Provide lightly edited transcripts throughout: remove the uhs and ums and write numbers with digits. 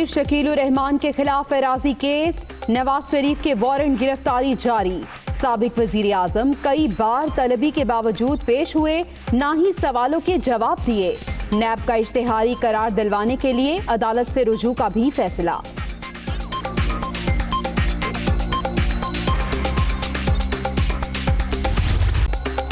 वजीर शकील उर रहमान के खिलाफ एराजी केस, नवाज शरीफ के वारंट गिरफ्तारी जारी। साबिक वजीर आजम कई बार तलबी के बावजूद पेश हुए, ना ही सवालों के जवाब दिए। नैब का इश्तिहारी करार दिलवाने के लिए अदालत से रुजू का भी फैसला।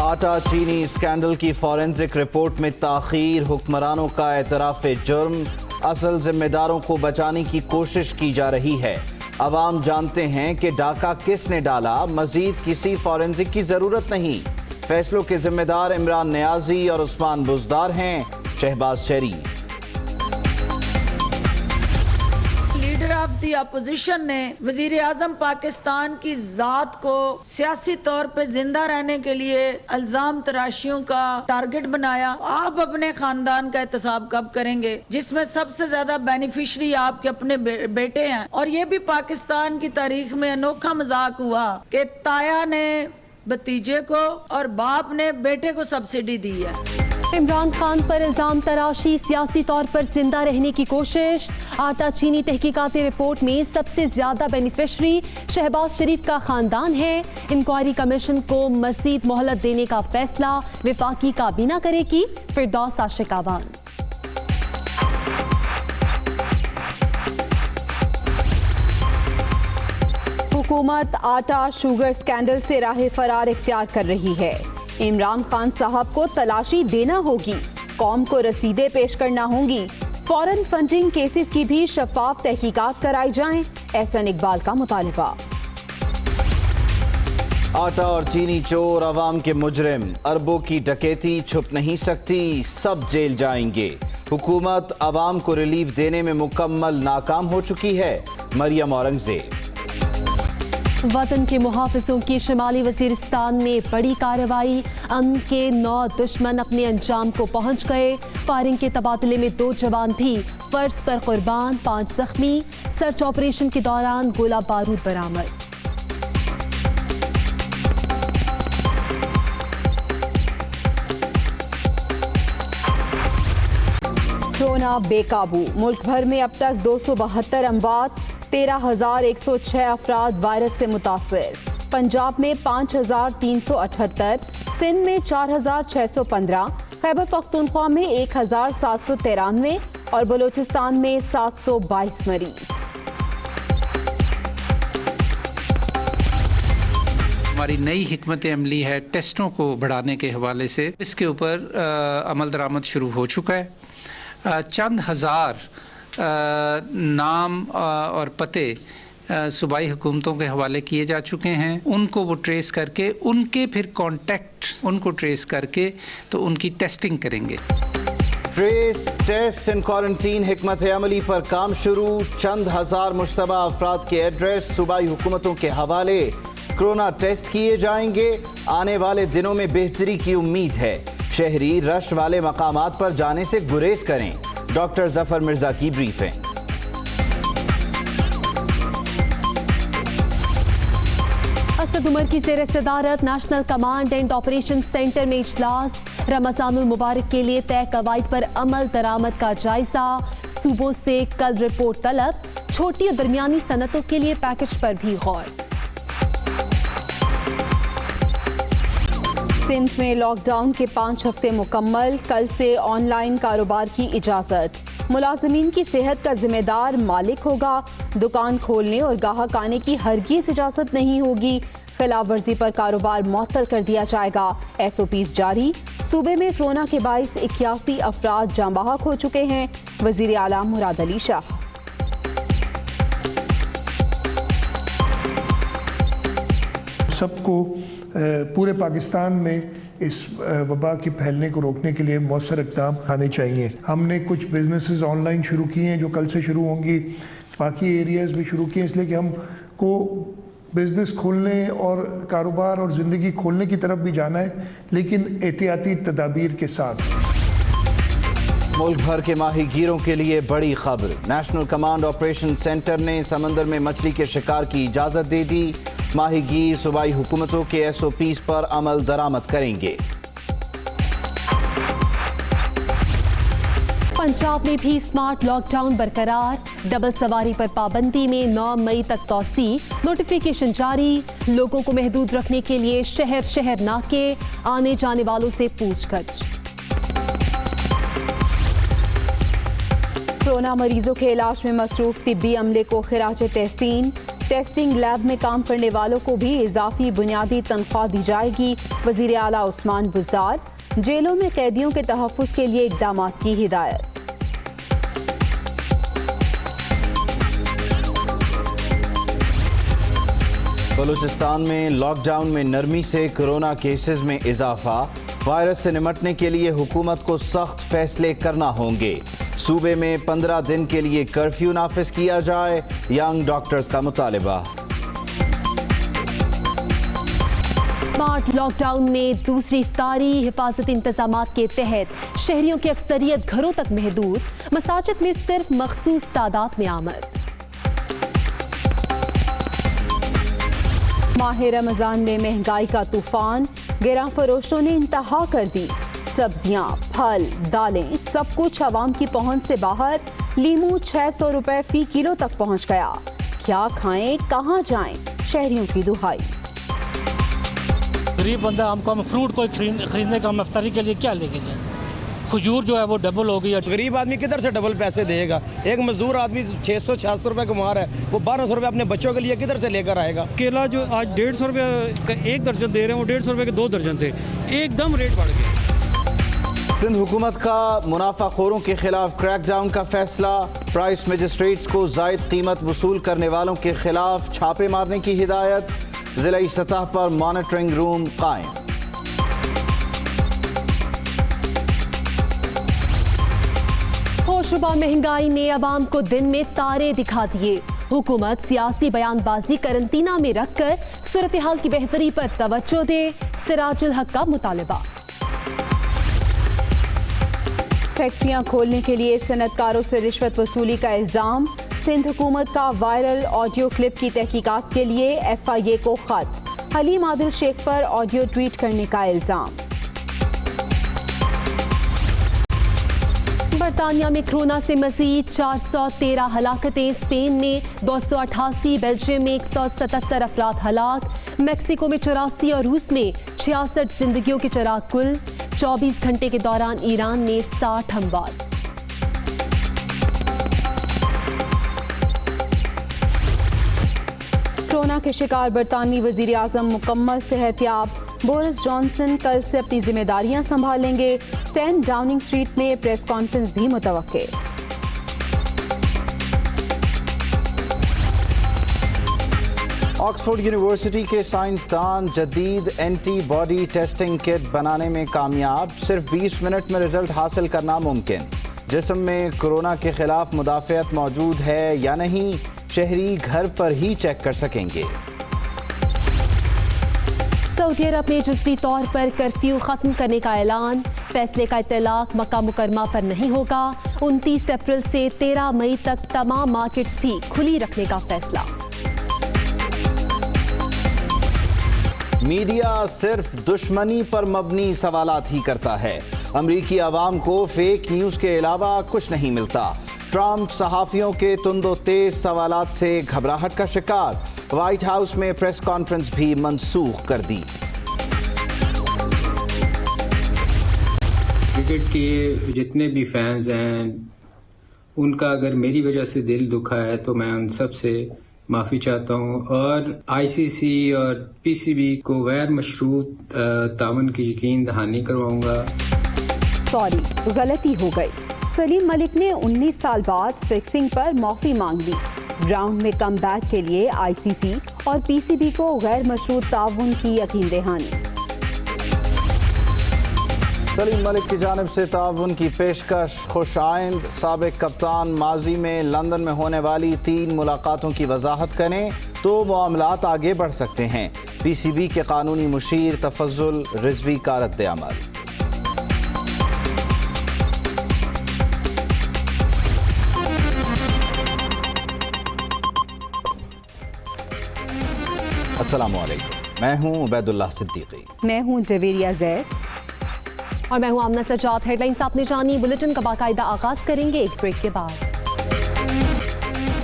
आटा चीनी स्कैंडल की फॉरेंसिक रिपोर्ट में ताखीर, हुक्मरानों का एतराफ जुर्म, असल जिम्मेदारों को बचाने की कोशिश की जा रही है। अवाम जानते हैं कि डाका किसने डाला, मजीद किसी फॉरेंसिक की जरूरत नहीं। फैसलों के जिम्मेदार इमरान नियाजी और उस्मान बुजदार हैं, शहबाज शरीफ। लीडर ऑफ दी अपोजिशन ने वजीर आजम पाकिस्तान की जात को सियासी तौर पे जिंदा रहने के लिए इल्जाम तराशियों का टारगेट बनाया। आप अपने खानदान का एहतसाब कब करेंगे, जिसमें सबसे ज्यादा बेनिफिशरी आपके अपने बेटे हैं। और ये भी पाकिस्तान की तारीख में अनोखा मजाक हुआ कि ताया ने भतीजे को और बाप ने बेटे को सब्सिडी दी है। इमरान खान पर इल्जाम तराशी, सियासी तौर पर जिंदा रहने की कोशिश। आटा चीनी तहकीकाती रिपोर्ट में सबसे ज्यादा बेनिफिशरी शहबाज शरीफ का खानदान है। इंक्वायरी कमीशन को मजीद मोहलत देने का फैसला वफाकी काबीना करेगी, फिरदौस आशिक आवान। हुकूमत आटा शुगर स्कैंडल से राह फरार इख्तियार कर रही है। इमरान खान साहब को तलाशी देना होगी, कौम को रसीदें पेश करना होंगी, फॉरेन फंडिंग केसेस की भी शफाफ तहकीकात कराई जाएं, एहसन इकबाल का मुतालबा। आटा और चीनी चोर, अवाम के मुजरिम, अरबों की डकैती छुप नहीं सकती, सब जेल जाएंगे। हुकूमत अवाम को रिलीफ देने में मुकम्मल नाकाम हो चुकी है, मरियम औरंगजेब। वतन के मुहाफिजों की शिमाली वजीरिस्तान में बड़ी कार्रवाई, अमन के 9 दुश्मन अपने अंजाम को पहुंच गए। फायरिंग के तबादले में 2 जवान भी फर्ज पर कुर्बान, 5 जख्मी। सर्च ऑपरेशन के दौरान गोला बारूद बरामद। कोरोना बेकाबू, मुल्क भर में अब तक 272 अमवात, 13,106 अफराद वायरस से मुतासिर। पंजाब में 5,378, सिंध में 4,615, खैबर पख्तूनख्वा में 1,793 और बलूचिस्तान में 722 मरीज। हमारी नई हिकमत अमली है टेस्टों को बढ़ाने के हवाले से, इसके ऊपर अमल दरामद शुरू हो चुका है। चंद हज़ार नाम और पते सूबाई हुकूमतों के हवाले किए जा चुके हैं। उनको वो ट्रेस करके, उनके फिर कॉन्टैक्ट उनको ट्रेस करके तो उनकी टेस्टिंग करेंगे। ट्रेस, टेस्ट एंड क्वारंटीन हिकमत अमली पर काम शुरू। चंद हजार मुश्तबा अफराद के एड्रेस सूबाई हुकूमतों के हवाले, कोरोना टेस्ट किए जाएंगे। आने वाले दिनों में बेहतरी की उम्मीद है। शहरी रश वाले मकामात पर जाने से गुरेज करें। डॉक्टर जफर मिर्जा की ब्रीफिंग। असद उमर की ज़ेर सदारत national command and operation centre में इजलास। रमज़ानुल मुबारक के लिए तय कवायद पर अमल दरामद का जायजा। सूबों से कल रिपोर्ट तलब। छोटी और दरमियानी सनतों के लिए पैकेज पर भी गौर। सिंध में लॉकडाउन के 5 हफ्ते मुकम्मल, कल से ऑनलाइन कारोबार की इजाज़त। मुलाजमीन की सेहत का जिम्मेदार मालिक होगा। दुकान खोलने और गाहक आने की हरगिज़ इजाज़त नहीं होगी। खिलाफ वर्जी पर कारोबार मुअत्तल कर दिया जाएगा। SOPs जारी। सूबे में कोरोना के बाइस 81 अफराद जाँ बहक हो चुके हैं। वज़ीर आला मुराद अली शाह। सबको पूरे पाकिस्तान में इस वबा के फैलने को रोकने के लिए मौसर इक़दाम आने चाहिए। हमने कुछ बिजनेसेस ऑनलाइन शुरू किए हैं जो कल से शुरू होंगी, बाकी एरियाज़ भी शुरू किए, इसलिए कि हमको बिज़नेस खोलने और कारोबार और ज़िंदगी खोलने की तरफ भी जाना है, लेकिन एहतियाती तदाबीर के साथ। मुल्क भर के माहीगीरों के लिए बड़ी खबर। नेशनल कमांड ऑपरेशन सेंटर ने समंदर में मछली के शिकार की इजाज़त दे दी। माहीगीर सूबाई हुकूमतों के SOPs पर अमल दरामद करेंगे। पंजाब में भी स्मार्ट लॉकडाउन बरकरार। डबल सवारी पर पाबंदी में 9 मई तक तौसी, नोटिफिकेशन जारी। लोगों को महदूद रखने के लिए शहर शहर नाके, आने जाने वालों से पूछगछ। कोरोना मरीजों के इलाज में मसरूफ तिब्बी अमले को खिराज तहसीन। टेस्टिंग लैब में काम करने वालों को भी इजाफी बुनियादी तनख्वाह दी जाएगी। वजीर आला उस्मान बुज़दार। जेलों में कैदियों के तहफ़्फ़ुज़ के लिए इक़दामात की हिदायत। बलूचिस्तान में लॉकडाउन में नरमी से कोरोना केसेस में इजाफा। वायरस से निपटने के लिए हुकूमत को सख्त फैसले करना होंगे। सूबे में 15 दिन के लिए कर्फ्यू नाफिज किया जाए, यंग डॉक्टर्स का मुतालिबा। स्मार्ट लॉकडाउन में दूसरी इफ्तारी, हिफाजती इंतजामात के तहत शहरियों की अक्सरियत घरों तक महदूद, मसाजिद में सिर्फ मखसूस तादाद में आमद। माह रमजान में महंगाई का तूफान, गिरां फरोशों ने इंतहा कर दी। सब्जियां, फल, दालें सब कुछ आवाम की पहुंच से बाहर। लीमू 600 रुपए फी किलो तक पहुंच गया। क्या खाएं, कहां जाएं, शहरियों की दुहाई। गरीब बंदा हमको हम फ्रूट कोई खरीदने का हम इफ्तारी के लिए क्या लेके जाएं? खजूर जो है वो डबल हो गई है। गरीब आदमी किधर से डबल पैसे देगा? एक मजदूर आदमी 600-600 रुपए कमा रहा है, वो 1200 रुपए अपने बच्चों के लिए किधर से लेकर आएगा? केला जो आज 150 रुपये का 1 दर्जन दे रहे हैं, वो 150 रुपये के 2 दर्जन थे। एकदम रेट बढ़ गए। सिंध हुकूमत का मुनाफाखोरों के खिलाफ क्रैकडाउन का फैसला। प्राइस मजिस्ट्रेट्स को जायद कीमत वसूल करने वालों के खिलाफ छापे मारने की हिदायत। जिलाई सतह पर मॉनिटरिंग रूम कायम। होशरुबा महंगाई ने अवाम को दिन में तारे दिखा दिए। हुकूमत सियासी बयानबाजी करंतना में रखकर सूरत हाल की बेहतरी पर तवज्जो दे, सिराजुल हक का मुतालिबा। फैक्ट्रियां खोलने के लिए सनतकारों से रिश्वत वसूली का इल्जाम। सिंध हुकूमत का वायरल ऑडियो क्लिप की तहकीकात के लिए FIA को खत। हलीम आदिल शेख पर ऑडियो ट्वीट करने का इल्जाम। बरतानिया में कोरोना से मजीद 413 हलाकतें। स्पेन में 288, बेल्जियम में 177 अफराद हलाक। मैक्सिको में 84 और रूस में 66 जिंदगियों के चिराग गुल। 24 घंटे के दौरान ईरान में 60 अमवात। कोरोना के शिकार बरतानवी वजीर आजम मुकम्मल सेहतयाब। बोरिस जॉनसन कल से अपनी जिम्मेदारियां संभालेंगे। 10 डाउनिंग स्ट्रीट में प्रेस कॉन्फ्रेंस भी मुतवक्के। ऑक्सफोर्ड यूनिवर्सिटी के साइंसदान जदीद एंटीबॉडी टेस्टिंग किट बनाने में कामयाब। सिर्फ 20 मिनट में रिजल्ट हासिल करना मुमकिन। जिस्म में कोरोना के खिलाफ मुदाफ़ियत मौजूद है या नहीं, शहरी घर पर ही चेक कर सकेंगे। सऊदी अरब में जुज़वी तौर पर कर्फ्यू खत्म करने का ऐलान। फैसले का इत्तलाक मक्का मुकरमा पर नहीं होगा। 29 अप्रैल से 13 मई तक तमाम मार्केट्स भी खुली रखने का फैसला। मीडिया सिर्फ दुश्मनी पर मबनी सवालात ही करता है। अमरीकी आवाम को फेक न्यूज़ के अलावा कुछ नहीं मिलता। ट्रंप सहाफ़ियों के तुंदो तेज सवालात से घबराहट का शिकार। व्हाइट हाउस में प्रेस कॉन्फ्रेंस भी मनसूख कर दी। क्रिकेट के जितने भी फैंस हैं, उनका अगर मेरी वजह से दिल दुखा है तो मैं उन सब से माफ़ी चाहता हूँ और ICC और PCB को गैर मशरूत तावन की यकीन दहानी करवाऊँगा। सॉरी, गलती हो गई। सलीम मलिक ने 19 साल बाद फिक्सिंग पर माफी मांग ली। ग्राउंड में कम बैक के लिए ICC और PCB को गैर मशरूत ताउन की यकीन दहानी। सलीम मलिक की जानिब से ताउन की पेशकश खुश आइंद। साबिक कप्तान माजी में लंदन में होने वाली 3 मुलाकातों की वजाहत करें तो मामलात आगे बढ़ सकते हैं। PCB के कानूनी मुशीर तफज्जुल रिजवी का रद्द अमल। अस्सलामुअलैकुम, मैं हूं उबैदुल्लाह सिद्दीकी। मैं हूं जवेरिया जैद और मैं हूं आमना सजाद। हेडलाइंस आपने जानी, बुलेटिन का बाकायदा आगाज करेंगे एक ब्रेक के बाद।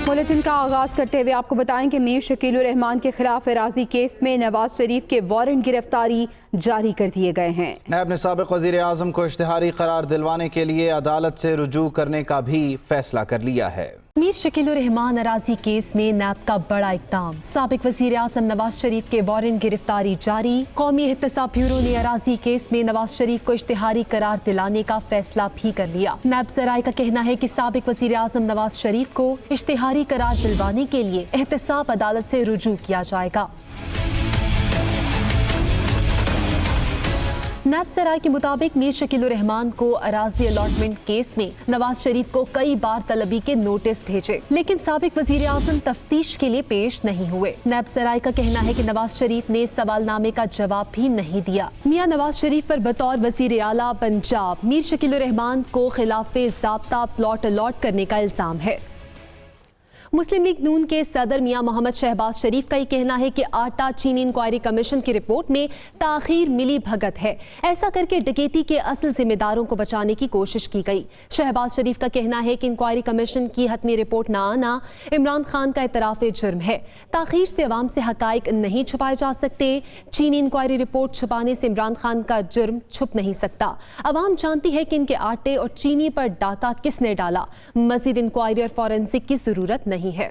बुलेटिन का आगाज करते हुए आपको बताएं कि मीर शकील उर रहमान के खिलाफ एराजी केस में नवाज शरीफ के वारंट गिरफ्तारी जारी कर दिए गए हैं। नैब ने साबिक वज़ीर आज़म को इश्तिहारी करार दिलवाने के लिए अदालत से रुजू करने का भी फैसला कर लिया है। मीर शकील उर रहमान अराजी केस में नैब का बड़ा इक़दाम, साबिक वज़ीर आज़म नवाज शरीफ के वारंट गिरफ्तारी जारी। कौमी एहतसाब ब्यूरो ने अराजी केस में नवाज शरीफ को इश्तिहारी करार दिलाने का फैसला भी कर लिया। नैब ज़राए का कहना है कि साबिक वज़ीर आज़म नवाज शरीफ को इश्तिहारी करार दिलवाने के लिए एहतसाब अदालत से रुजू किया जाएगा। नैब सराय के मुताबिक मीर शकील उर रहमान को अराजी अलॉटमेंट केस में नवाज शरीफ को कई बार तलबी के नोटिस भेजे, लेकिन साबिक वजीर आज़म तफ्तीश के लिए पेश नहीं हुए। नैब सराय का कहना है कि नवाज शरीफ ने सवालनामे का जवाब भी नहीं दिया। मियां नवाज शरीफ पर बतौर वजीर आला पंजाब मीर शकील उर रहमान को खिलाफे ज़ाब्ता प्लॉट अलॉट करने का इल्जाम है। मुस्लिम लीग नून के सदर मियां मोहम्मद शहबाज शरीफ का ये कहना है कि आटा चीनी इंक्वायरी कमीशन की रिपोर्ट में ताखीर मिली भगत है। ऐसा करके डकैती के असल जिम्मेदारों को बचाने की कोशिश की गई। शहबाज शरीफ का कहना है कि इंक्वायरी कमीशन की हतमी रिपोर्ट न आना इमरान खान का इतराफ़ जुर्म है। ताखीर से अवाम से हकाइक नहीं छुपाए जा सकते। चीनी इंक्वायरी रिपोर्ट छुपाने से इमरान खान का जुर्म छुप नहीं सकता। अवाम जानती है कि इनके आटे और चीनी पर डाका किसने डाला। मजीद इंक्वायरी और फॉरेंसिक की जरूरत नहीं है।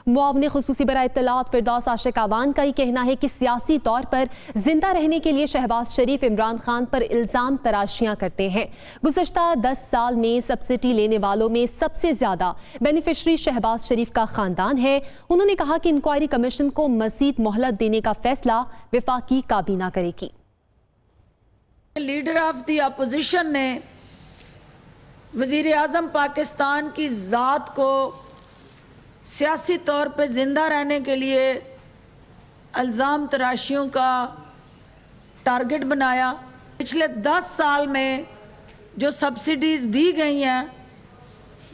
मुआवने खुसूसी बराए इत्तलात फिरदौस आशिक आवान का ही कहना है कि सियासी तौर पर जिंदा रहने के लिए शहबाज शरीफ इमरान खान पर इल्जाम तराशियां करते हैं। गुज़श्ता 10 साल में सब्सिडी लेने वालों में सबसे ज्यादा बेनिफिशरी शहबाज शरीफ का खानदान है। उन्होंने कहा कि इंक्वायरी कमीशन को मजीद मोहलत देने का फैसला वफाकी काबीना करेगी। लीडर ऑफ द अपोजिशन ने वज़ीर आज़म पाकिस्तान की ज़ात को सियासी तौर पे ज़िंदा रहने के लिए इल्ज़ाम तराशियों का टारगेट बनाया। पिछले 10 साल में जो सब्सिडीज़ दी गई हैं,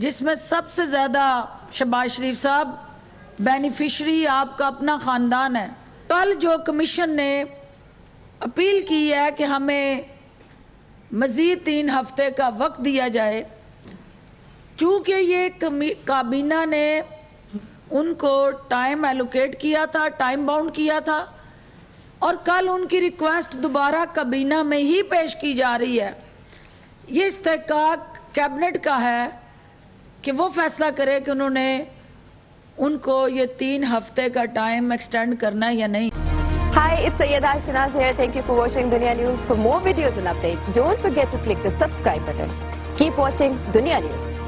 जिसमें सबसे ज़्यादा शहबाज शरीफ साहब बेनिफिशरी आपका अपना ख़ानदान है। कल जो कमीशन ने अपील की है कि हमें मज़ीद 3 हफ्ते का वक्त दिया जाए, चूँकि ये काबीना ने उनको टाइम एलोकेट किया था, टाइम बाउंड किया था, और कल उनकी रिक्वेस्ट दोबारा काबीना में ही पेश की जा रही है। ये इस्तेहकाक कैबिनेट का है कि वो फैसला करे कि उन्होंने उनको ये 3 हफ्ते का टाइम एक्सटेंड करना है या नहीं। Hi, it's Sayyeda Shanaz here. Thank you for watching Dunya News. For more videos and updates, don't forget to click the subscribe button. Keep watching Dunya News.